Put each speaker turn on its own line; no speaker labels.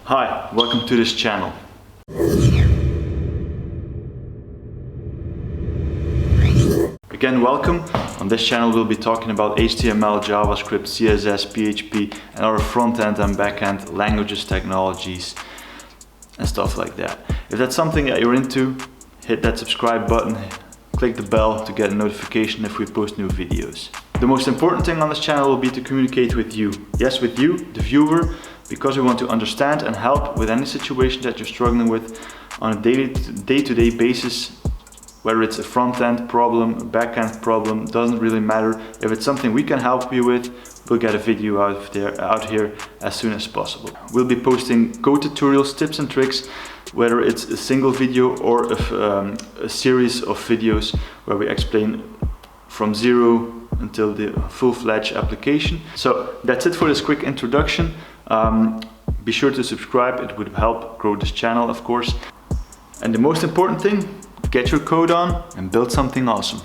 Hi, welcome to this channel. Again, welcome. On this channel we'll be talking about HTML, JavaScript, CSS, PHP and other front-end and back-end languages, technologies and stuff like that. If that's something that you're into, hit that subscribe button, click the bell to get a notification if we post new videos. The most important thing on this channel will be to communicate with you. Yes, with you, the viewer, because we want to understand and help with any situation that you're struggling with on a day-to-day basis. Whether it's a front-end problem, a back-end problem, doesn't really matter. If it's something we can help you with, we'll get a video out here as soon as possible. We'll be posting code tutorials, tips and tricks, whether it's a single video or a series of videos where we explain from zero until the full-fledged application. So that's it for this quick introduction. Be sure to subscribe, it would help grow this channel, of course. And the most important thing, get your code on and build something awesome.